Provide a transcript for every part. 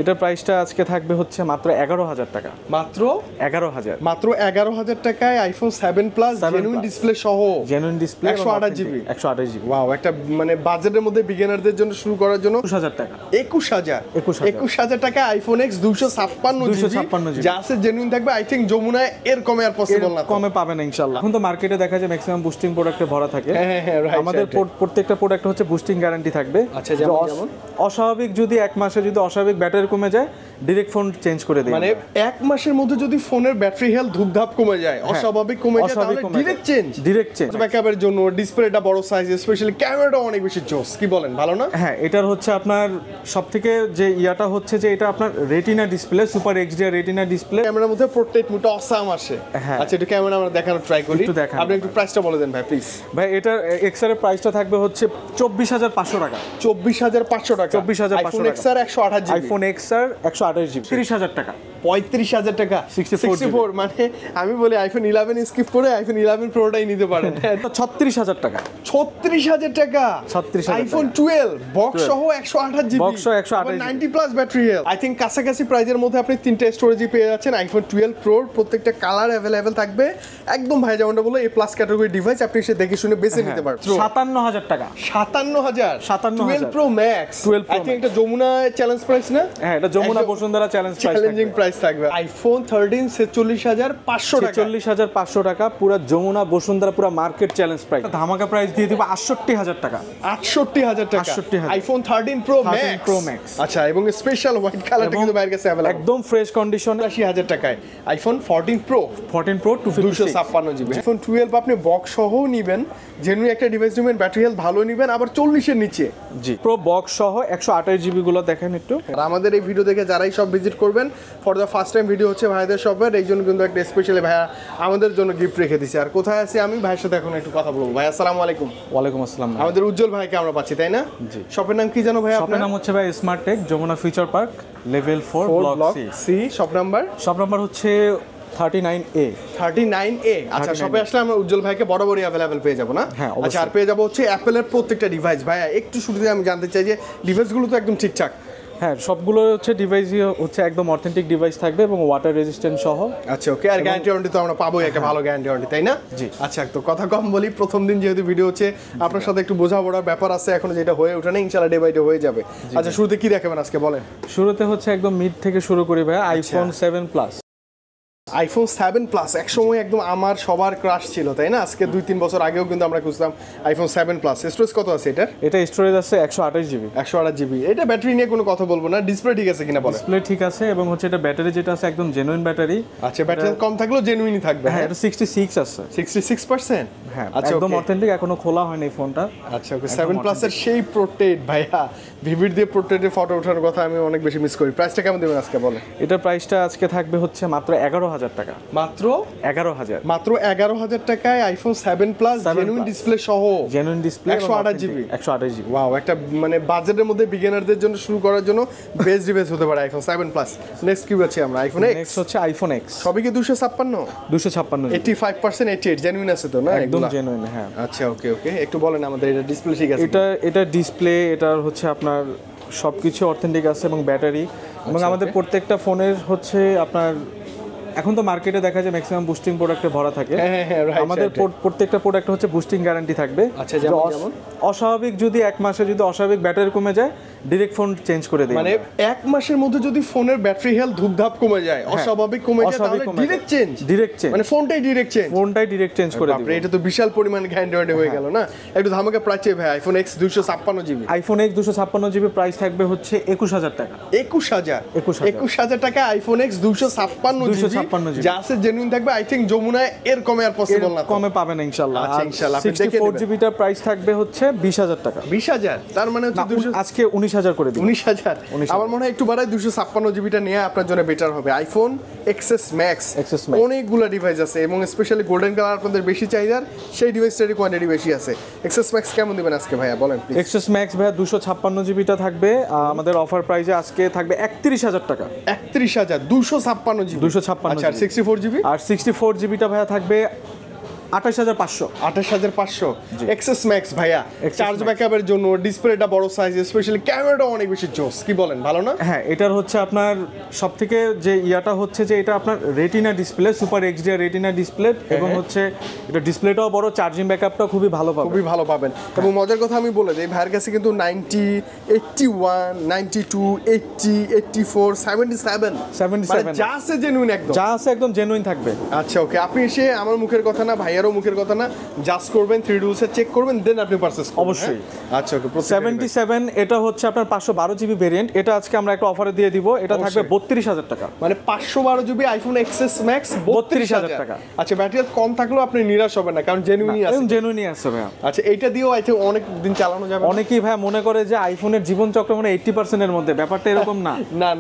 এটার প্রাইসটা আজকে থাকবে হচ্ছে মাত্র 11,000 টাকা। মাত্র 11,000, মাত্র 11,000 টাকায় আইফোন 7 প্লাস জেনুইন ডিসপ্লে সহ, genuine display 128 GB. 128 GB. Wow, একটা মানে বাজেটের মধ্যে বিগিনারদের জন্য শুরু করার জন্য 21,000 টাকা। 21,000 টাকা আইফোন X 256 জিবি, যা আছে জেনুইন থাকবে। আই থিংক যমুনায় এর কমে আর পসিবল না, কমে পাবেন না ইনশাআল্লাহ। এখন তো মার্কেটে দেখা যায় ম্যাক্সিমাম বুস্টিং প্রোডাক্টে ভরা থাকে। হ্যাঁ, আমাদের প্রত্যেকটা প্রোডাক্ট হচ্ছে বুস্টিং গ্যারান্টি থাকবে। আচ্ছা, যেমন অস্বাভাবিক যদি এক মাসে যদি অস্বাভাবিক ব্যাটারি কমে যায়, ডাইরেক্ট ফোন চেঞ্জ করে দেয়। মানে এক মাসের মধ্যে যদি ফোনের ব্যাটারি হেলথ ধুপধাপ কমে যায়, অস্বাভাবিক কমে যায়, তাহলে ডাইরেক্ট চেঞ্জ। ব্যাকআপের জন্য ডিসপ্লেটা বড় সাইজ, স্পেশালি ক্যামেরাটা অনেক বেশি জোস। কি বলেন, ভালো না? হ্যাঁ, এটার হচ্ছে আপনার সবথেকে যে ইয়াটা হচ্ছে যে এটা আপনার retina display, super HDR retina display. ক্যামেরার মধ্যে পোর্ট্রেট মোডটা অসাম আসে। আচ্ছা, একটু ক্যামেরা আমরা দেখানোর ট্রাই করি। আপনি একটু প্রাইসটা বলে দেন ভাই প্লিজ। ভাই এটার এক্সআর এর প্রাইসটা থাকবে হচ্ছে 24,500 টাকা। 24,500 টাকা। 24,500 iPhone XR 128 GB. IPhone XR 128 GB 30,000 টাকা। 35,000 টাকা। 64 মানে আমি বলি আইফোন 11 স্কিপ করে আইফোন 11 প্রোটাই নিতে পারেন। 36,000 টাকা। 36,000 টাকা। আইফোন 12 বক্স সহ 128 জিবি, বক্স সহ 128 90 plus battery health. I think কাছাকাছি প্রাইজের মধ্যে আপনি তিনটা স্টোরেজই পেয়ে যাচ্ছেন। আইফোন 12 প্রো প্রত্যেকটা কালার अवेलेबल থাকবে। একদম ভাই যেমনটা বললো A+ ক্যাটাগরি ডিভাইস, আপনি এসে দেখে শুনে বেছে নিতে পারবেন। 57,000 টাকা। 57,000। 57,000 12 প্রো ম্যাক্স। আই থিংক এটা যমুনা চ্যালেঞ্জ প্রাইস না? হ্যাঁ, এটা যমুনা বসুন্ধরা চ্যালেঞ্জিং প্রাইস থাকবে। আইফোন 13 46,500 টাকা। 46,500 টাকা পুরো যমুনা বসুন্ধরা পুরো মার্কেট চ্যালেঞ্জ প্রাইস। ধামাকা প্রাইস দিয়ে দিব 68,000 টাকা। 68,000 টাকা। IPhone 13 pro max. আচ্ছা, এবং স্পেশাল হোয়াইট কালারটা কিন্তু বাইরে কাছে अवेलेबल, একদম ফ্রেশ কন্ডিশন। 80,000 টাকায় আইফোন 14 প্রো 256 জিবি। আইফোন 12 আপনি বক্স সহ নেবেন, জেনুইন একটা ডিভাইস নেবেন, ব্যাটারি হেলথ ভালো নেবেন, আবার 40 এর নিচে। জি, প্রো বক্স সহ 128 জিবি গুলো দেখেন একটু। আর আমাদের এই ভিডিও দেখে যারাই সব ভিজিট করবেন, for the first time video হচ্ছে ভাইদের শপের, এই জন্য কিন্তু একটা স্পেশালি ভাইয়া আমাদের জন্য গিফট রেখে দিয়েছে। আর কোথায় আছি আমি ভাইয়ের সাথে এখন একটু কথা বলবো। ভাই আসসালামু আলাইকুম। ওয়ালাইকুম আসসালাম। আমাদের উজ্জ্বল ভাইকে আমরা পাচ্ছি, তাই না? জি। শপের নাম কি জানো ভাই? শপের নাম হচ্ছে ভাই smart tech Jamuna future park level 4 block C. Shop number হচ্ছে 39A। আচ্ছা, শপে আসলে আমরা উজ্জ্বল ভাইকে বরাবরই अवेलेबल পেয়ে যাবো না? হ্যাঁ, আচ্ছা, আর পেয়ে যাবো হচ্ছে অ্যাপেলের প্রত্যেকটা ডিভাইস। ভাইয়া একটু শুরুতে আমি জানতে চাই যে ডিভাইসগুলো তো একদম ঠিকঠাক? হ্যাঁ, সবগুলো হচ্ছে ডিভাইসই হচ্ছে একদম অথেন্টিক ডিভাইস থাকবে এবং ওয়াটার রেজিস্ট্যান্ট সহ। আচ্ছা, ওকে। আর গ্যারান্টি ওয়ারেন্টি তো আমরা পাবোই, একটা ভালো গ্যারান্টি ওয়ারেন্টি, তাই না? জি। আচ্ছা, তো কথা কম বলি, প্রথম দিন যেহেতু ভিডিও হচ্ছে আপনার সাথে একটু বোঝাপড়ার ব্যাপার আছে, এখন যেটা হয়ে ওঠে না, ইনশাআল্লাহ ডে বাই ডে হয়ে যাবে। আচ্ছা, শুরুতে কি দেখাবেন আজকে বলেন? শুরুতে হচ্ছে একদম মিড থেকে শুরু করি ভাই, আইফোন 7 প্লাস। আইফোন 7 প্লাস একসময় একদম আমার সবার ক্রাশ ছিল, তাই না? আজকে 2-3 বছর আগেও কিন্তু আমরা খুঁজতাম আইফোন 7 প্লাস। স্টোরেজ কত আছে এটার? এটা স্টোরেজ আছে 128 জিবি। 128 জিবি। এটা ব্যাটারি নিয়ে কোনো কথা বলবো না, ডিসপ্লে ঠিক আছে কিনা বলেন? ডিসপ্লে ঠিক আছে এবং হচ্ছে এটা ব্যাটারি যেটা আছে একদম জেনুইন ব্যাটারি। আচ্ছা, ব্যাটারি কম থাকলেও জেনুইনই থাকবে। হ্যাঁ, এটা 66 আছে। 66%? হ্যাঁ, আচ্ছা, একদম অথেন্টিক, এখনো খোলা হয়নি এই ফোনটা। আচ্ছা, ওকে। 7 প্লাসের সেই পোর্ট্রেট ভাইয়া, ভিভিড দিয়ে পোর্ট্রেটে ফটো ওঠানোর কথা আমি অনেক বেশি মিস করি। প্রাইসটা কেমন দেবেন আজকে বলেন? এটার প্রাইসটা আজকে থাকবে হচ্ছে মাত্র 11,000 টাকা। মাত্র 11,000। মাত্র 11,000 টাকায় আইফোন 7 প্লাস জেনুইন ডিসপ্লে সহ, genuine display 128 GB. 128 GB. Wow, একটা মানে বাজেটের মধ্যে বিগিনারদের জন্য শুরু করার জন্য বেস্ট ডিভাইস হতে পারে আইফোন 7 প্লাস। নেক্সট কি আছে আমরা? IPhone X। নেক্সট হচ্ছে আইফোন X। সবই কি 256? 256 85%, 88 জেনুইন আছে তো না? একদম জেনুইন। হ্যাঁ। আচ্ছা, ওকে ওকে। একটু বলেন আমাদের, এটা ডিসপ্লে ঠিক আছে? এটা ডিসপ্লে, এটার হচ্ছে আপনার সবকিছু অথেন্টিক আছে এবং ব্যাটারি এবং আমাদের প্রত্যেকটা ফোনের হচ্ছে আপনার এখন তো মার্কেটে দেখা যায় ম্যাক্সিমাম বুস্টিং প্রোডাক্টে ভরা থাকে। আমাদের প্রত্যেকটা প্রোডাক্ট হচ্ছে বুস্টিং গ্যারান্টি থাকবে। আচ্ছা, যেমন অস্বাভাবিক যদি এক মাসে যদি অস্বাভাবিক ব্যাটারি কমে যায়, ডাইরেক্ট ফোন চেঞ্জ করে দেয়। মানে এক মাসের মধ্যে যদি ফোনের ব্যাটারি হেলথ ধুপধাপ কমে যায়, অস্বাভাবিক কমে যায়, তাহলে ডাইরেক্ট চেঞ্জ। মানে ফোনটাই ডাইরেক্ট চেঞ্জ করে দিবে। এটা তো বিশাল পরিমাণ গ্যারান্টি হয়ে গেল না? একটু ধামাকা প্রাইস চাই ভাই। IPhone X 256 GB. IPhone X 256 GB price থাকবে হচ্ছে 21,000 টাকা। 21,000 টাকা আইফোন X 256 জিবি, যা আছে জেনুইন থাকবে। আই থিংক যমুনায় এর কমে আর পসিবল না, কমে পাবেন না ইনশাআল্লাহ। আচ্ছা, ইনশাআল্লাহ। 64 জিবিটার প্রাইস থাকবে হচ্ছে 20,000 টাকা। 20,000? তার মানে হচ্ছে আজকে 19,000 করে দিই। 19,000? আমার মনে হয় একটু বাড়ায় 256 জিবিটা নিয়ে আপনার জন্য বেটার হবে। আইফোন XS Max অনেকগুলো ডিভাইস আছে এবং স্পেশালি গোল্ডেন কালার আপনাদের বেশি চাহিদার, সেই ডিভাইসটারই কোয়ান্টিটি বেশি আছে। XS Max কেমন দিবেন আজকে ভাইয়া বলেন? XS Max ভাইয়া 256 জিবিটা থাকবে আমাদের অফার প্রাইসে আজকে থাকবে 31,000 টাকা। 31,000 256 জিবি। 256 আচ্ছা, আর 64 জিবি? আর 64 জিবিটা ভাইয়া থাকবে 28500 28500 এক্সএস ম্যাক্স ভাইয়া চার্জ ব্যাকআপের জন্য ডিসপ্লেটা বড় সাইজ স্পেশালি ক্যামেরাটা অনেক বেশি জোস কি বলেন ভালো না হ্যাঁ এটার হচ্ছে আপনার সবথেকে যে ইয়াটা হচ্ছে যে এটা আপনার retina display super HDR retina display এবং হচ্ছে এটা ডিসপ্লেটাও বড় চার্জিং ব্যাকআপটাও খুবই ভালো পাবেন এবং মজার কথা আমি বলে দিই ভাইয়ের কাছে কিন্তু 90 81 92 80 84 77 যা আছে জেনুইন একদম জেনুইন থাকবে আচ্ছা ওকে আপনি এসে আমার মুখের কথা না ভাইয়ারও মুখের কথা না জাস্ট করবেন 3D রুলসে চেক করবেন দেন আপনি পারচেজ করবেন অবশ্যই আচ্ছা ওকে 77 এটা হচ্ছে আপনার 512 জিবি ভেরিয়েন্ট এটা আজকে আমরা একটা অফারে দিয়ে দিব এটা থাকবে 32000 টাকা মানে 512 জিবি আইফোন এক্সএস ম্যাক্স 32000 টাকা আচ্ছা ব্যাটারি কম থাকলেও আপনি নিরাশ হবেন না কারণ জেনুইনই আছে ভাই আচ্ছা এইটা দিয়েও আই থিংক অনেক দিন চালানো যাবে অনেকেই ভাই মনে করে যে আইফোনের জীবন চক্র মানে 80% এর মধ্যে ব্যাপারটা এরকম না না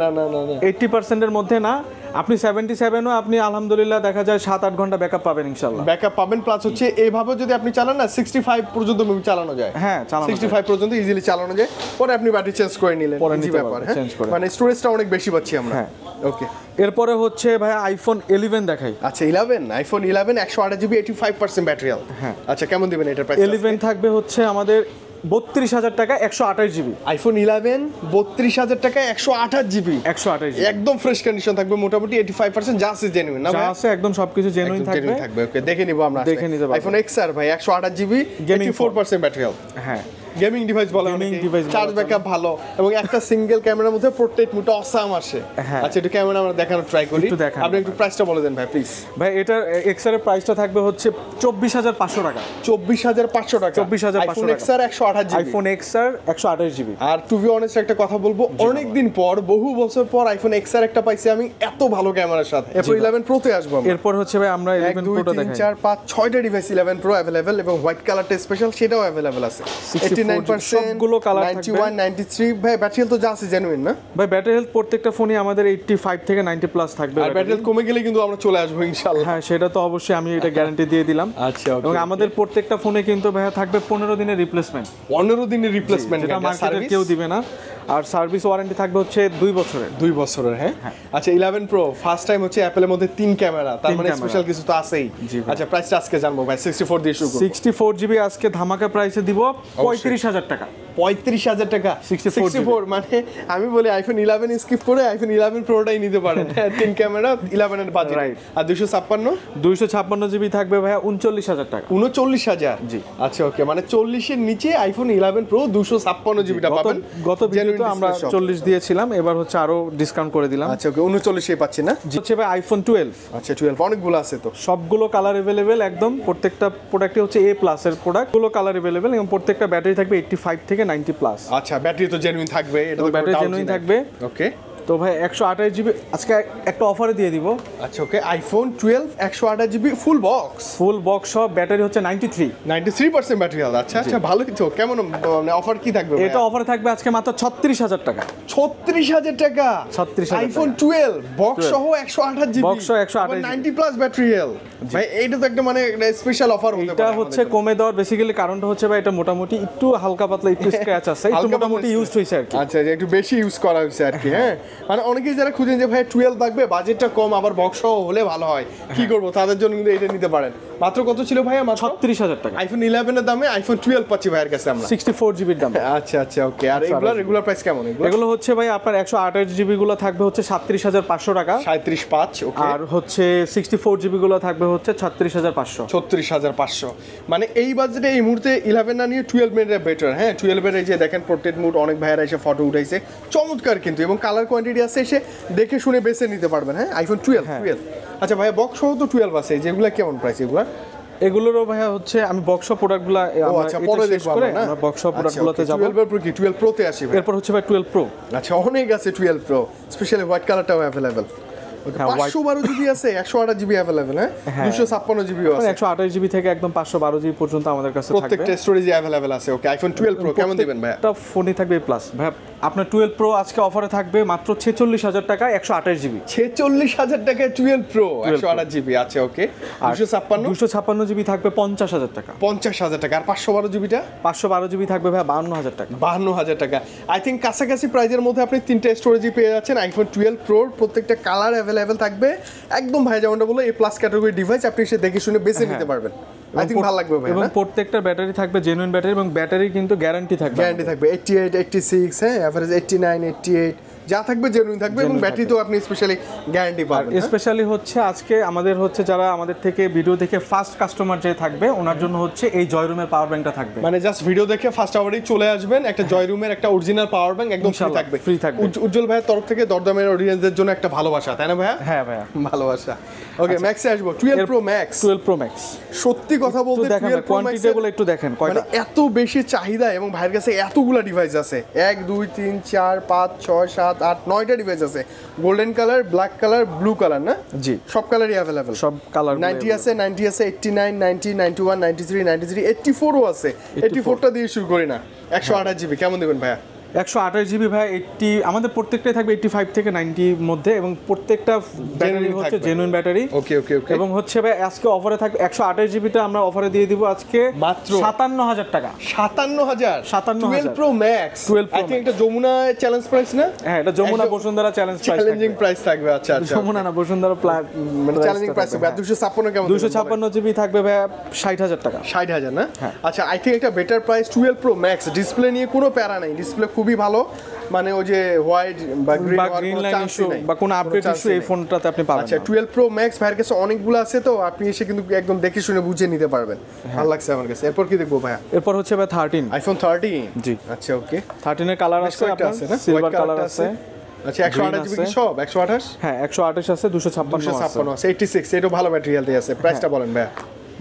80% এর মধ্যে না আপনি 77ও আপনি আলহামদুলিল্লাহ দেখা যায় 7-8 ঘন্টা ব্যাকআপ পাবেন ইনশাআল্লাহ ব্যাকআপ পাবেন প্লাস হচ্ছে এইভাবে যদি আপনি চালান না 65 পর্যন্ত চালানো যায় হ্যাঁ 65 পর্যন্ত ইজিলি চালানো যায় পরে আপনি ব্যাটারি চেঞ্জ করে নিলেন ইজি ব্যাপার হ্যাঁ মানে স্টোরেজটা অনেক বেশি পাচ্ছি আমরা হ্যাঁ ওকে এরপরে হচ্ছে ভাই আইফোন 11 দেখাই আচ্ছা 11 আইফোন 11 128 জিবি 85% ব্যাটারি হ্যাঁ আচ্ছা কেমন দিবেন এটার প্রাইস 11 থাকবে হচ্ছে আমাদের 32000 টাকা 128 জিবি আইফোন 11 32000 টাকা 128 জিবি একদম ফ্রেশ কন্ডিশন থাকবে মোটামুটি 85% যা আছে জেনুইন না যা আছে একদম সবকিছু জেনুইন থাকবে ওকে দেখে নিব আমরা আইফোন XR ভাই 128 জিবি 84% ব্যাটারি হেলথ হ্যাঁ গেমিং ডিভাইস বলা হয় চার্জ ব্যাকআপ ভালো এবং একটা সিঙ্গেল ক্যামেরার মধ্যে পোর্ট্রেট মোড অসাম আসে আচ্ছা একটু ক্যামেরা আমরা দেখানোর ট্রাই করি আপনি একটু প্রাইসটা বলে দেন ভাই প্লিজ ভাই এটার XR এর প্রাইসটা থাকবে হচ্ছে 24500 টাকা 24500 টাকা iPhone XR 128 GB iPhone XR 128 GB আর টু বি অনেস্ট একটা কথা বলবো অনেক দিন পর বহু বছর পর আইফোন XR একটা পাইছি আমি এত ভালো ক্যামেরার সাথে এরপর 11 প্রোতে আসবো এরপর হচ্ছে ভাই আমরা 11 প্রোটা দেখাই 1 2 3 4 5 6টা ডিভাইস 11 প্রো अवेलेबल এবং হোয়াইট কালারটা স্পেশাল সেটাও अवेलेबल আছে 89% সবগুলো কালার থাকবে 91 93 ভাই ব্যাটারি হেলথ তো যা আছে জেনুইন না ভাই ব্যাটারি হেলথ প্রত্যেকটা ফোনই আমাদের 85 থেকে 90 প্লাস থাকবে আর ব্যাটারি হেলথ কমে গেলে কিন্তু আমরা চলে আসবো ইনশাআল্লাহ হ্যাঁ সেটা তো অবশ্যই আমি এটা গ্যারান্টি দিয়ে দিলাম আচ্ছা এবং আমাদের প্রত্যেকটা ফোনে কিন্তু ভাই থাকবে 15 দিনের রিপ্লেসমেন্ট 15 দিনের রিপ্লেসমেন্ট যেটা মার্কেটে কেউ দিবে না আর সার্ভিস ওয়ারেন্টি থাকবে হচ্ছে 2 বছরের হ্যাঁ আচ্ছা 11 প্রো ফার্স্ট টাইম হচ্ছে অ্যাপলের মধ্যে 3 ক্যামেরা তার মানে স্পেশাল কিছু তো আছেই আচ্ছা প্রাইসটা আজকে জানবো ভাই 64 দিয়ে শুরু করব 64 জিবি আজকে ধামাকা প্রাইসে দিব 35000 টাকা 35000 টাকা 64 মানে আমি বলি আইফোন 11 স্কিপ করে আইফোন 11 প্রোটাই নিতে পারেন 3 ক্যামেরা 11 এর বাজেট আর 256 জিবি থাকবে ভাই 39000 টাকা 39000 জি আচ্ছা ওকে মানে 40 এর নিচে আইফোন 11 প্রো 256 জিবিটা পাবেন গত ভিডিওতে আমরা 40 দিয়েছিলাম এবার হচ্ছে আরো ডিসকাউন্ট করে দিলাম আচ্ছা ওকে 39 এ পাচ্ছেন না হচ্ছে ভাই আইফোন 12 আচ্ছা 12 অনেকগুলো আছে তো সবগুলো কালার अवेलेबल একদম প্রত্যেকটা প্রোডাক্টই হচ্ছে A+ এর প্রোডাক্ট গুলো কালার अवेलेबल এবং প্রত্যেকটা ব্যাটারি থাকবে 85 থেকে 90 প্লাস আচ্ছা ব্যাটারি তো জেনুইন থাকবে এটা তো ব্যাটারি জেনুইন থাকবে ওকে তো ভাই 128 জিবি আজকে একটা অফারে দিয়ে দিব আচ্ছা ওকে আইফোন 12 128 জিবি ফুল বক্স সব ব্যাটারি হচ্ছে 93% ব্যাটারি হেলথ আচ্ছা আচ্ছা ভালো কিছু কেমন মানে অফার কি থাকবে এটা অফারে থাকবে আজকে মাত্র 36000 টাকা 36000 টাকা 36000 আইফোন 12 বক্স সহ 128 জিবি বক্স সহ 128 90 প্লাস ব্যাটারি হেলথ ভাই এইটা তো একটা মানে স্পেশাল অফার হতে পারে এটা হচ্ছে কমে দেওয়ার বেসিক্যালি কারণটা হচ্ছে ভাই এটা মোটামুটি একটু হালকা পাতলা একটু স্ক্র্যাচ আছে একটু মোটামুটি ইউজড হইছে আর কি আচ্ছা একটু বেশি ইউজ করা হইছে আর কি হ্যাঁ মানে অনেকেই যারা খুঁজেন যে ভাই 12 থাকবে বাজেটটা কম আবার বক্স সহ হলে ভালো হয় কি করব তাদের জন্য কিন্তু এটা নিতে পারেন মাত্র কত ছিল ভাই মাত্র 36000 টাকা আইফোন 11 এর দামে আইফোন 12 পাচ্ছি ভাইয়ের কাছে আমরা 64 জিবির দাম আচ্ছা আচ্ছা ওকে আর এগুলা রেগুলার প্রাইস কেমন এগুলো হচ্ছে ভাই আপনার 128 জিবি গুলো থাকবে হচ্ছে 37500 টাকা 375 ওকে আর হচ্ছে 64 জিবি গুলো থাকবে হচ্ছে 36500 36500 মানে এই বাজেটে এই মুহূর্তে 11 না নিয়ে 12 এর বেটার হ্যাঁ 12 এর এই যে দেখেন পোর্ট্রেট মোড অনেক ভাইয়েরা এসে ফটো উঠাইছে চমৎকার কিন্তু এবং কালার কোয়ান্টিটি আছে এসে দেখে শুনে বেছে নিতে পারবেন হ্যাঁ আইফোন 12 আচ্ছা ভাই বক্স সহ তো 12 আছে যেগুলো কেমন প্রাইস এগুলোরও ভাইয়া হচ্ছে আমি বক্স প্রোডাক্টগুলো আচ্ছা পরে দেখব না আমরা বক্স প্রোডাক্টগুলোতে যাব 12 প্রো কি 12 প্রোতে আসি এরপর হচ্ছে ভাই 12 প্রো আচ্ছা অনেক আছে 12 প্রো স্পেশালি হোয়াইট কালারটাও अवेलेबल 512 জিবি আছে 128 জিবি अवेलेबल হ্যাঁ 256 জিবি আছে 128 জিবি থেকে একদম 512 জিবি পর্যন্ত আমাদের কাছে থাকবে প্রত্যেকটা স্টোরেজে अवेलेबल আছে ওকে আইফোন 12 প্রো কেমন দিবেন ভাই এটা ফোনই থাকবে প্লাস ভাই আপনার 12 প্রো আজকে অফারে থাকবে মাত্র 46000 টাকা 128 জিবি 46000 টাকায় 12 প্রো 128 জিবি আচ্ছা ওকে 256 জিবি থাকবে 50000 টাকা 50000 টাকা আর 512 জিবিটা 512 জিবি থাকবে ভাই 52000 টাকা 52000 টাকা আই থিংক কাছাকাছি প্রাইজের মধ্যে আপনি তিনটা স্টোরেজই পেয়ে যাচ্ছেন আইফোন 12 প্রো প্রত্যেকটা কালার अवेलेबल থাকবে একদম ভাই যেমনটা বললো A+ ক্যাটাগরি ডিভাইস আপনি এসে দেখে শুনে বেছে নিতে পারবেন আই থিংক ভালো লাগবে ভাই। এবং প্রত্যেকটা ব্যাটারি থাকবে জেনুইন ব্যাটারি এবং ব্যাটারি কিন্তু গ্যারান্টি থাকবে। 88 86 হ্যাঁ, এভারেজ 89 88 যা থাকবে জেনুইন থাকবে এবং ব্যাটারি তো আপনি স্পেশালি গ্যারান্টি পাবেন। স্পেশালি হচ্ছে আজকে আমাদের হচ্ছে যারা আমাদের থেকে ভিডিও দেখে ফার্স্ট কাস্টমার যে থাকবে ওনার জন্য হচ্ছে এই জয়রুমের পাওয়ার ব্যাংকটা থাকবে। মানে জাস্ট ভিডিও দেখে ফার্স্ট আওয়ারেই চলে আসবেন, একটা জয়রুমের একটা অরিজিনাল পাওয়ার ব্যাংক একদম ফ্রি থাকবে। উজ্জ্বল ভাইয়ের তরফ থেকে দরদামের অডিয়েন্সদের জন্য একটা ভালোবাসা, তাই না ভাইয়া? হ্যাঁ ভাইয়া, ভালোবাসা। ওকে, ম্যাক্সে আসবো। 12 প্রো ম্যাক্স। 12 প্রো ম্যাক্স সত্যি কথা বলতে 12 প্রো কোয়ান্টিটিগুলো একটু দেখেন কয়টা, মানে এত বেশি চাহিদা এবং ভাইয়ের কাছে এতগুলা ডিভাইস আছে। 1 2 3 4 5 6 7 8 9টা ডিভাইস আছে। Golden colour, black colour, blue colour না? জি, সব কালারই अवेलेबल। সব কালার 90 আছে, 90 আছে, 89 90 91 93 93 84ও আছে। 84টা দিয়ে শুরু করি না। 128 জিবি কেমন দিবেন ভাইয়া? 128 জিবি ভাই। 80 আমাদের প্রত্যেকটাই থাকবে 85 থেকে 90 এর মধ্যে এবং প্রত্যেকটা ব্যাটারি হচ্ছে জেনুইন ব্যাটারি। ওকে ওকে ওকে। এবং হচ্ছে ভাই আজকে অফারে থাকবে 128 জিবিটা আমরা অফারে দিয়ে দিব আজকে মাত্র 57000 টাকা। 57000 57000 12 প্রো ম্যাক্স। 12 আই থিংক এটা যমুনা চ্যালেঞ্জ প্রাইস না? হ্যাঁ, এটা Jamuna Bashundhara challenge price, challenging price থাকবে। আচ্ছা আচ্ছা, যমুনা না বসুন্ধরা মানে চ্যালেঞ্জিং প্রাইস হবে। 256 কেমন? 256 জিবি থাকবে ভাই 60000 টাকা। 60000 না? আচ্ছা, আই থিংক একটা better price 12 pro max. Display নিয়ে কোনো প্যারা নাই, ডিসপ্লে খুবই ভালো। মানে ওই যে হোয়াইট বা গ্রিন লাইন ইস্যু বা কোনো আপডেট ইস্যু এই ফোনটাতে আপনি পাবেন। আচ্ছা, 12 প্রো ম্যাক্স ভাইয়ের কাছে অনেকগুলো আছে, তো আপনি এসে কিন্তু একদম দেখে শুনে বুঝে নিতে পারবেন। ভালো লাগছে আমার কাছে। এরপর কি দেখবো ভাইয়া? এরপর হচ্ছে ভাই 13 আইফোন 13। জি, আচ্ছা ওকে। 13 এর কালার আছে আপনার, সিলভার কালার আছে। আচ্ছা, 128 জিবি কি সব 128? হ্যাঁ, 128 আছে, 256 আছে, 86 এটা ভালো ব্যাটারি হেলথ আছে। প্রাইসটা বলেন ভাইয়া।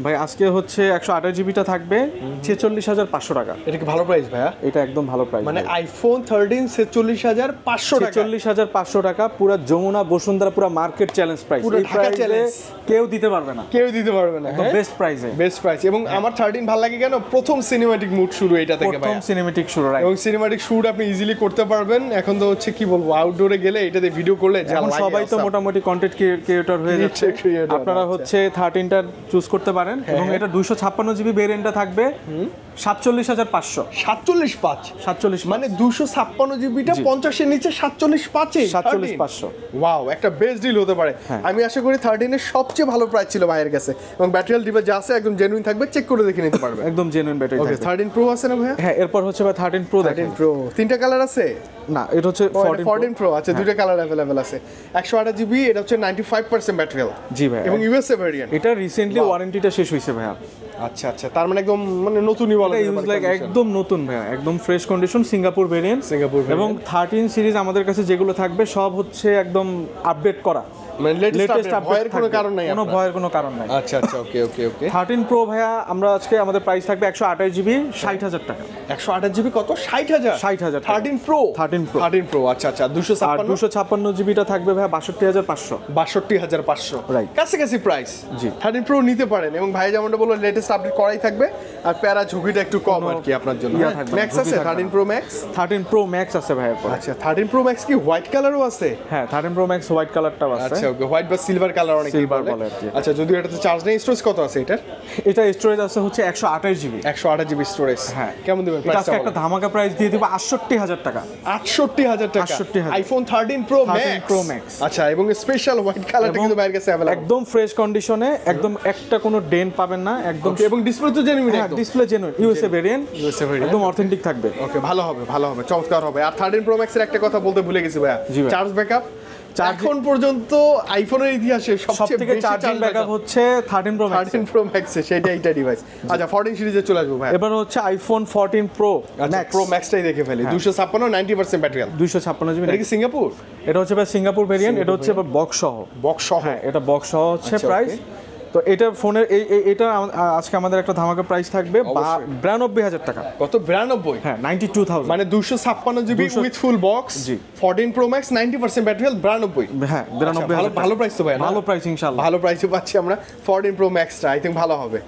ভাই আজকে হচ্ছে 128 জিবিটা থাকবে 46500 টাকা। এটা কি ভালো প্রাইস ভাইয়া? এটা একদম ভালো প্রাইস, মানে আইফোন 13 46500 টাকা। 46500 টাকা পুরো যমুনা বসুন্ধরা পুরো মার্কেট চ্যালেঞ্জ প্রাইস। পুরো ঢাকা চ্যালেঞ্জ কেউ দিতে পারবে না, কেউ দিতে পারবে না। বেস্ট প্রাইসে, বেস্ট প্রাইস। এবং আমার 13 ভালো লাগে কেন? প্রথম সিনেম্যাটিক মুড শুরু এটা থেকে ভাইয়া। প্রথম সিনেমেটিক শুরু, রাইট। এবং সিনেম্যাটিক শুট আপনি ইজিলি করতে পারবেন। এখন তো হচ্ছে কি বলবো, আউটডোরে গেলে এটাতে ভিডিও করলে যা এখন লাগে। সবাই তো মোটামুটি কন্টেন্ট ক্রিয়েটর হয়ে যাচ্ছে। আপনারা হচ্ছে 13টা চুজ করতে পারেন এবং এটা 256 জিবি ভেরিয়েন্টটা থাকবে 47500। 47.5 মানে 256 জিবিটা 50 এর নিচে 47.5 47500। ওয়াও, একটা বেস্ট ডিল হতে পারে। আমি আশা করি 13 এর সবচেয়ে ভালো প্রাইস ছিল ভাইয়ের কাছে এবং ব্যাটারি ডিভাইস যা আছে একদম জেনুইন থাকবে, চেক করে দেখে নিতে পারবে। একদম জেনুইন ব্যাটারি ওকে, থাকবে। 13 প্রো আছে না ভাইয়া? হ্যাঁ, এরপর হচ্ছে ভাই 13 প্রো দেখেন। 13 প্রো তিনটা কালার আছে না, এটা হচ্ছে 14 প্রো। আচ্ছা, দুইটা কালার अवेलेबल আছে। 128 জিবি, এটা হচ্ছে 95% ব্যাটারি হেলথ। জি ভাই, এবং ইউএসএ ভেরিয়েন্ট। এটা রিসেন্টলি ওয়ারেন্টিটা শেষ হইছে ভাইয়া। আচ্ছা আচ্ছা, তার মানে একদম মানে নতুনই বলা ইউজ লাইক একদম নতুন ভাইয়া, একদম ফ্রেশ কন্ডিশন, সিঙ্গাপুর ভেরিয়েন্ট। এবং 13 সিরিজ আমাদের কাছে যেগুলো থাকবে সব হচ্ছে একদম আপডেট করা, মানে লেটেস্ট আপডেট। ভয়ের কোনো কারণ নাই, কোনো ভয়ের কোনো কারণ নাই। আচ্ছা আচ্ছা, ওকে ওকে ওকে। 13 প্রো ভাইয়া আমরা আজকে আমাদের প্রাইস থাকবে 128 জিবি 60000 টাকা। 128 জিবি কত? 60000। 60000 13 প্রো। 13 প্রো আচ্ছা আচ্ছা। আর 256 256 জিবিটা থাকবে ভাইয়া 62500। 62500 রাইট, কাছাকাছি প্রাইস। জি, 13 প্রো নিতে পারেন এবং ভাই যেমনটা বললো লেটেস্ট আপডেট করাই থাকবে আর প্যারা ঝুঁকিটা একটু কম আর কি আপনার জন্য। ম্যাক্স আছে 13 প্রো ম্যাক্স। 13 প্রো ম্যাক্স আছে ভাইয়া। আচ্ছা, 13 প্রো ম্যাক্স কি হোয়াইট কালারও আছে? হ্যাঁ, 13 প্রো ম্যাক্স হোয়াইট কালারটাও আছে। আচ্ছা ওকে, হোয়াইট বা সিলভার কালার অনেক সিলভার বলে আর কি। আচ্ছা, যদিও এটাতে চার্জ নেই। স্টোরেজ কত আছে এটার? এটা স্টোরেজ আছে হচ্ছে 128 জিবি। 128 GB storage. হ্যাঁ, কেমন দিবেন এটা প্রাইসটা? আজকে একটা ধামাকা প্রাইস দিয়ে দিব 68000 টাকা। 68000 টাকা। 68000 আইফোন 13 প্রো Pro Max। আচ্ছা, এবং স্পেশাল হোয়াইট কালারটা কিন্তু বাইরের কাছে अवेलेबल। একদম ফ্রেশ কন্ডিশনে, একদম একটা কোনো ডেন্ট পাবেন না, একদম। এবং ডিসপ্লে তো জেনুইন একদম। ডিসপ্লে জেনুইন, ইউএসএ ভেরিয়েন্ট, একদম অথেন্টিক থাকবে। ওকে, ভালো হবে ভালো হবে, চমৎকার হবে। আর 13 প্রো ম্যাক্সের একটা কথা বলতে ভুলে গেছি ভাইয়া, চার্জ ব্যাকআপ। এখন পর্যন্ত আইফোনের ইতিহাসে সবচেয়ে বেশি চার্জিং ব্যাকআপ হচ্ছে 13 প্রো ম্যাক্স। 13 প্রো ম্যাক্সে, সেটা এইটা ডিভাইস। আচ্ছা, 14 সিরিজে চলে আসবো ভাই। এবার হচ্ছে আইফোন 14 প্রো ম্যাক্স। প্রো ম্যাক্সটাই দেখে ফেলি। 256 90% ব্যাটারি হেলথ। 256 জিবি। এটা কি সিঙ্গাপুর? এটা হচ্ছে ভাই সিঙ্গাপুর ভেরিয়েন্ট। এটা হচ্ছে বক্স সহ। বক্স সহ? হ্যাঁ, এটা বক্স সহ হচ্ছে প্রাইস। তো এটা ফোনের এটা আজকে আমাদের একটা ধামাকা প্রাইস থাকবে 92000 টাকা। কত? 92? হ্যাঁ, 92000। মানে 256 GB with full box. G, 14 pro max 90% battery health 92। হ্যাঁ, 92000। ভালো প্রাইস তো ভাই, ভালো প্রাইস ইনশাআল্লাহ। ভালো প্রাইসে পাচ্ছি আমরা 14 প্রো ম্যাক্সটা। আই থিংক ভালো হবে।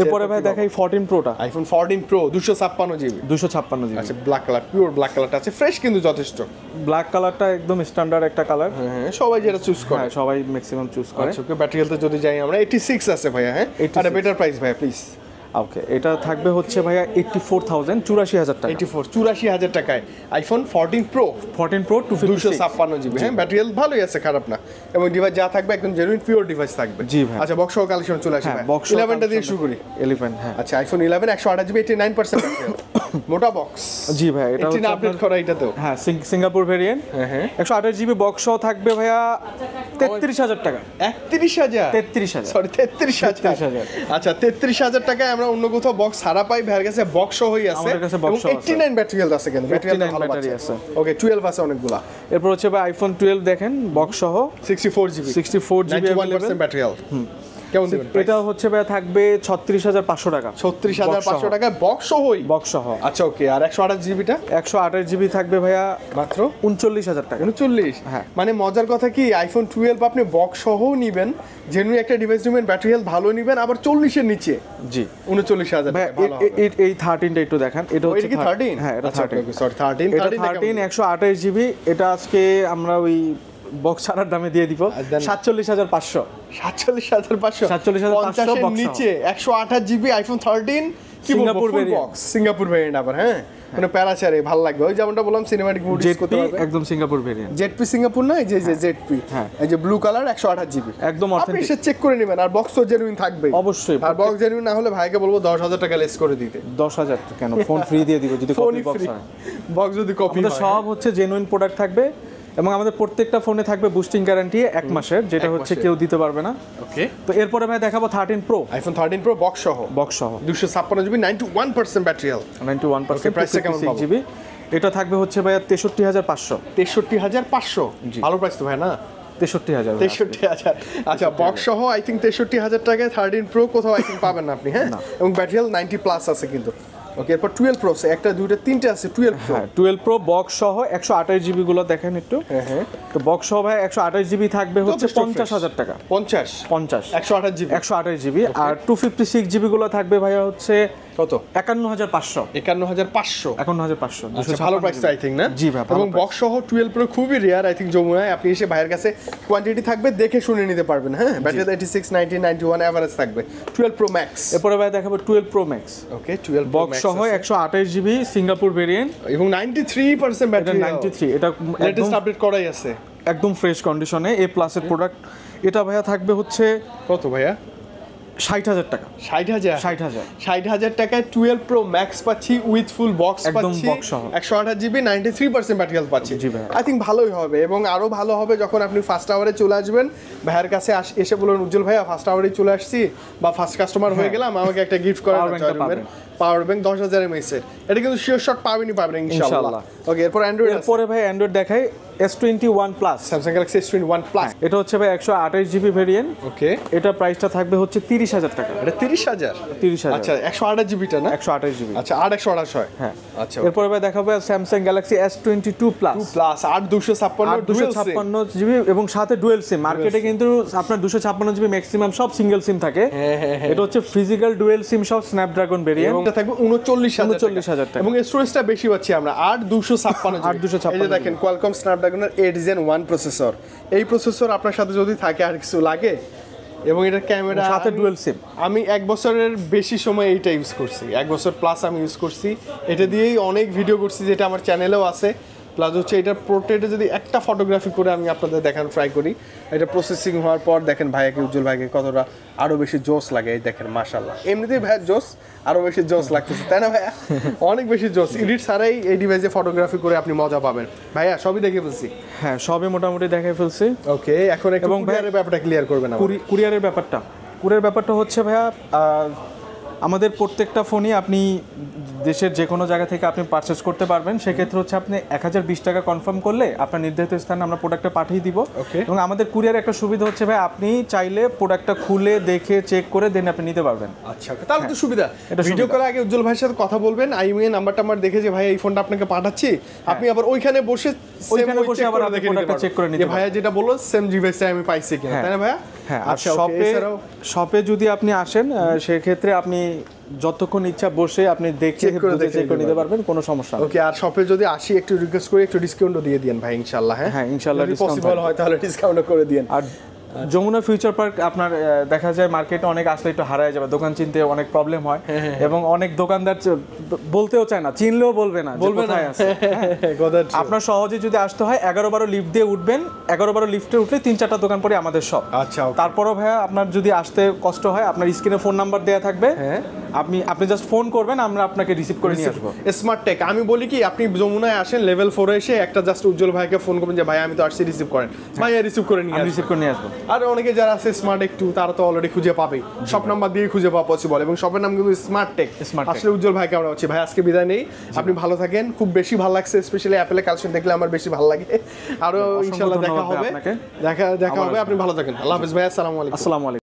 এরপরে ভাই দেখাই 14 প্রোটা। IPhone 14 pro 256 GB. 256 জিবি। আচ্ছা, ব্ল্যাক কালার, পিওর ব্ল্যাক কালারটা আছে, ফ্রেশ কিন্তু যথেষ্ট। ব্ল্যাক কালারটা একদম স্ট্যান্ডার্ড একটা কালার। হ্যাঁ, সবাই যেটা চুজ করে। হ্যাঁ, সবাই ম্যাক্সিমাম চুজ করে। আচ্ছা, ওকে, ব্যাটারি হেলথে যদি যাই আমরা 86 আছে ভাইয়া। হ্যাঁ, আর বেটার প্রাইস ভাইয়া প্লিজ। ওকে, এটা থাকবে হচ্ছে ভাইয়া 84,000, 84,000 টাকা। 84 টাকায় আইফোন 14 প্রো 14 প্রো 256 জিবি। হ্যাঁ, ব্যাটারি হেলথ ভালোই আছে, খারাপ না। এবং ডিভাইস যা থাকবে একদম জেনুইন পিওর ডিভাইস থাকবে। জি ভাই। আচ্ছা, বক্স সহ কালেকশন চলে আসে ভাই। 11টা দিয়ে শুরু করি। 11, হ্যাঁ। আচ্ছা, আইফোন 11 128 জিবি 89% ব্যাটারি হেলথ, মোটা বক্স। জি ভাই, এটা হচ্ছে আপডেট করা এটাতেও। হ্যাঁ, সিঙ্গাপুর ভেরিয়েন্ট। হ্যাঁ, 128 জিবি বক্স সহ থাকবে ভাইয়া 33,000 টাকা। 31,000 33,000, সরি 33,000। আচ্ছা, 33,000 টাকায় আমরা অন্য কোথাও বক্স ছাড়া পাই, ভাইয়ের কাছে বক্স সহই আছে। আমাদের কাছে box সহ আছে। 89 ব্যাটারি হেলথ আছে, কিন্তু ব্যাটারি হেলথ ভালো ব্যাটারি আছে। ওকে, 12 আছে অনেকগুলা। এরপর হচ্ছে ভাই আইফোন 12 দেখেন, বক্স সহ 64 জিবি 91% ব্যাটারি হেলথ। কেমন দিবেন? এটা হচ্ছে ভাই থাকবে 36,500 টাকা। 36,500 টাকায় বক্স সহই। বক্স সহ। আচ্ছা, ওকে। আর 128 জিবিটা 128 জিবি থাকবে ভাইয়া মাত্র 39,000 টাকা। 39। হ্যাঁ। মানে মজার কথা কি, আইফোন 12 আপনি বক্স সহও নিবেন, জেনুইন একটা ডিভাইস নেবেন, ব্যাটারি হেলথ ভালো নিবেন, আবার 40 এর নিচে। জি, 39,000 ভাই ভালো হবে। এই 13টা একটু দেখেন। এটা হচ্ছে কি 13? হ্যাঁ, এটা আচ্ছা, 13। সরি 13 এটা 13 128 জিবি। এটা আজকে আমরা ওই বক্স ছাড়ার দামে দিয়ে দিব 47,500। 47,500 47,500 50 এর নিচে 128 জিবি আইফোন 13 কি সিঙ্গাপুর বলবো, ফুল variant। বক্স সিঙ্গাপুর ভেরিয়েন্ট আবার। হ্যাঁ, মানে প্যারাচারে ভালো লাগবে। ওই যেমনটা বললাম, সিনেম্যাটিক মুড ইউজ করতে জেডপি, পারবে। একদম সিঙ্গাপুর ভেরিয়েন্ট। জেডপি সিঙ্গাপুর না, এই যে জেডপি, হ্যাঁ। এই যে ব্লু কালার 128 জিবি একদম আপনি অথেন্টিক। এসে চেক করে নেবেন। আর বক্স তো জেনুইন থাকবে অবশ্যই। আর বক্স জেনুইন না হলে ভাইকে বলবো 10,000 টাকা লেস করে দিতে। 10,000 কেন, ফোন ফ্রি দিয়ে দিব যদি ফোন কপি বক্স ফ্রি, হয়। বক্স যদি কপি আমাদের হয়। সব হচ্ছে জেনুইন প্রোডাক্ট থাকবে এবং আমাদের প্রত্যেকটা ফোনে থাকবে বুস্টিং গ্যারান্টি 1 মাসের, যেটা হচ্ছে কেউ দিতে পারবে না। ওকে, তো এরপরে ভাই দেখাবো 13 প্রো, আইফোন 13 প্রো বক্স সহ বক্স সহ 256 জিবি 91% ব্যাটারি হেলথ। 91%, প্রাইসটা কেমন 56 জিবি। এটা থাকবে হচ্ছে ভাইয়া 63,500। 63,500 ভালো প্রাইস তো ভাই না? 63,000। 63,000। আচ্ছা, বক্স সহ আই থিঙ্ক 63,000 টাকায় 13 প্রো কোথাও আই থিঙ্ক পাবেন না আপনি। হ্যাঁ, এবং ব্যাটারি হেলথ 90 প্লাস আছে কিন্তু। ওকে, এরপর 12 প্রো একটা দুইটা তিনটে আছে 12 প্রো। হ্যাঁ, 12 প্রো বক্স সহ 128 জিবি গুলো দেখেন একটু। হ্যাঁ, তো বক্স সহ ভাই 128 জিবি থাকবে হচ্ছে যথেষ্ট 50,000 টাকা। 50 128 জিবি 128 জিবি। আর 256 জিবি গুলো থাকবে ভাইয়া হচ্ছে কত? 51,500। 51,500। 51,500। আচ্ছা, ভালো প্রাইস আই থিঙ্ক না? জি ভাই, এবং বক্স সহ 12 প্রো খুবই রেয়ার আই থিঙ্ক যমুনায়। আপনি এসে ভাইয়ের কাছে কোয়ান্টিটি থাকবে, দেখে শুনে নিতে পারবেন। হ্যাঁ, ব্যাটারি 86 90 91 এভারেজ থাকবে। 12 প্রো ম্যাক্স। এরপরে ভাই দেখাবো 12 প্রো ম্যাক্স। ওকে, 12 প্রো বক্স সহ 128 জিবি সিঙ্গাপুর ভেরিয়েন্ট এবং 93% ব্যাটারি। 93, এটা লেটেস্ট আপডেট করাই আছে, একদম ফ্রেশ কন্ডিশনে এ প্লাসের প্রোডাক্ট। এটা ভাইয়া থাকবে হচ্ছে কত ভাইয়া? 60,000 টাকা। 60,000 60,000 টাকায় 12 প্রো ম্যাক্স পাচ্ছি উইথ ফুল বক্স একদম পাচ্ছি, box সহ। 128 জিবি 93% ব্যাটারি হেলথ পাচ্ছি। জি ভাই। আই থিঙ্ক ভালোই হবে এবং আরো ভালো হবে যখন আপনি ফার্স্ট আওয়ারে চলে আসবেন, ভাইয়ের কাছে এসে বলুন উজ্জ্বল ভাইয়া ফার্স্ট আওয়ারেই চলে আসছি বা ফার্স্ট কাস্টমার হয়ে গেলাম, আমাকে একটা গিফট করেন পাওয়ার ব্যাংক 10,000 mAh এর। এটা কিন্তু শিওর শট পাবেন ইনশাআল্লাহ। ওকে, এরপর অ্যান্ড্রয়েড এরপরে ভাই অ্যান্ড্রয়েড দেখাই S21 plus, Samsung Galaxy S21 plus. এটা হচ্ছে ভাই 128 জিবি ভেরিয়েন্ট। ওকে, এটা প্রাইসটা থাকবে হচ্ছে 30,000 টাকা। এটা 30,000। 30,000। আচ্ছা, 128 জিবিটা না? 128 জিবি। আচ্ছা, আর 128 হয়। হ্যাঁ, আচ্ছা। এরপরে ভাই দেখাবো Samsung Galaxy S22 plus plus 8256 256 GB এবং সাথে ডুয়েল সিম। মার্কেটে কিন্তু আপনার 256 জিবি ম্যাক্সিমাম সব সিঙ্গেল সিম থাকে। এটা হচ্ছে ফিজিক্যাল ডুয়েল সিম সব স্ন্যাপড্রাগন ভেরিয়েন্ট। এটা থাকবে 39,000 টাকা। এবং স্টোরেজটা বেশি পাচ্ছি আমরা 8256 জিবি। 8256 এই যে দেখেন কোয়ালকম স্ন্যাপড্রাগনের 8 Gen 1 প্রসেসর। এই প্রসেসর আপনার সাথে যদি থাকে আর কিছু লাগে, এবং এটার ক্যামেরা সাথে ডুয়েল সিম। আমি 1 বছরের বেশি সময় এইটা ইউজ করছি, 1 বছর প্লাস আমি ইউজ করছি। এটা দিয়েই অনেক ভিডিও করছি, যেটা আমার চ্যানেলেও আছে। প্লাস হচ্ছে এটার পোর্ট্রেটে যদি একটা ফটোগ্রাফি করে আমি আপনাদের দেখান ট্রাই করি, এটা প্রসেসিং হওয়ার পর দেখেন ভাইয়াকে, উজ্জ্বল ভাইকে কতটা আরো বেশি জোস লাগে। এই দেখেন মাশাআল্লাহ, এমনিতেই ভাইয়ার জোস, আরো বেশি জোস লাগতেছে, তাই না ভাইয়া? অনেক বেশি জোস। এডিট ছাড়াই এই ডিভাইসে ফটোগ্রাফি করে আপনি মজা পাবেন। ভাইয়া সবই দেখে ফেলছি। হ্যাঁ, সবই মোটামুটি দেখাই ফেলছি। ওকে, এখন একটু কুরিয়ারের ব্যাপারটা ক্লিয়ার করবেন। কুরিয়ারের ব্যাপারটা হচ্ছে ভাইয়া, আমাদের প্রত্যেকটা ফোনই আপনি দেশের যে কোনো জায়গা থেকে আপনি পারচেজ করতে পারবেন। সেক্ষেত্রে হচ্ছে আপনি 1020 টাকা কনফার্ম করলে আপনার নির্ধারিত স্থানে আমরা প্রোডাক্টটা পাঠিয়ে দিব। এবং আমাদের কুরিয়ার একটা সুবিধা হচ্ছে ভাই, আপনি চাইলে প্রোডাক্টটা খুলে দেখে চেক করে দেন আপনি নিতে পারবেন। আচ্ছা, তাহলে তো সুবিধা। ভিডিও করার আগে উজ্জ্বল ভাইয়ের সাথে কথা বলবেন, আইএমআই নাম্বারটা আমার দেখে যে ভাই এই ফোনটা আপনাকে পাঠাচ্ছি, আপনি আবার ওইখানে বসে আবার প্রোডাক্টটা চেক করে নিতে পারবেন। ভাইয়া যেটা বললো সেম ডিভাইসে আমি পাইছি কিনা, তাই না ভাইয়া? হ্যাঁ, আর শপে যদি আপনি আসেন সেক্ষেত্রে আপনি যতক্ষণ ইচ্ছা বসে আপনি দেখে চেক করে নিতে পারবেন, কোনো সমস্যা নেই। ওকে, আর শপে যদি আসি একটু রিকোয়েস্ট করি একটু ডিসকাউন্টও দিয়ে দিন ভাই ইনশাআল্লাহ। হ্যাঁ, ইনশাআল্লাহ পসিবল হয় তাহলে ডিসকাউন্টও করে দিন। আর যমুনা ফিউচার পার্ক আপনার দেখা যায় মার্কেটে অনেক আসলে একটু হারায় যাবে, দোকান চিনতে অনেক প্রবলেম হয় এবং অনেক দোকানদার বলতেও চায় না, চিনলেও বলবে না যে কোথায় আছে। আপনার সহজে যদি আসতে হয় 11-12 লিফট দিয়ে উঠবেন, 11-12 লিফটে উঠলে 3-4টা দোকান পরে আমাদের সব। আচ্ছা, তারপরও ভাইয়া আপনার যদি আসতে কষ্ট হয়, আপনার স্ক্রিনে ফোন নাম্বার দেওয়া থাকবে, আপনি জাস্ট ফোন করবেন, আমরা আপনাকে রিসিভ করে নিয়ে আসবো। স্মার্ট টেক, আমি বলি কি আপনি যমুনায় আসেন লেভেল 4 এসে একটা জাস্ট উজ্জ্বল ভাইকে ফোন করবেন যে ভাই আমি তো আসছি, রিসিভ করেন, ভাইয়া রিসিভ করে নিয়ে রিসিভ করে নিয়ে আসবো। আর অনেকে যারা আছে স্মার্ট একটু, তারা তো অলরেডি খুঁজে পাবে, সব নাম্বার দিয়ে খুঁজে পাওয়া পসিবল, এবং সবার নাম কিন্তু স্মার্ট টেক। আসলে উজ্জ্বল ভাইকে আমরা হচ্ছে ভাই আজকে বিদায় নেই, আপনি ভালো থাকেন। খুব বেশি ভালো লাগছে, স্পেশালি অ্যাপেলের কালেকশন দেখলে আমার বেশি ভালো লাগে। আরো ইনশাআল্লাহ দেখা হবে, দেখা হবে। আপনি ভালো থাকেন, আল্লাহ হাফেজ ভাই, আসসালামু আলাইকুম। আসসালামু আলাইকুম।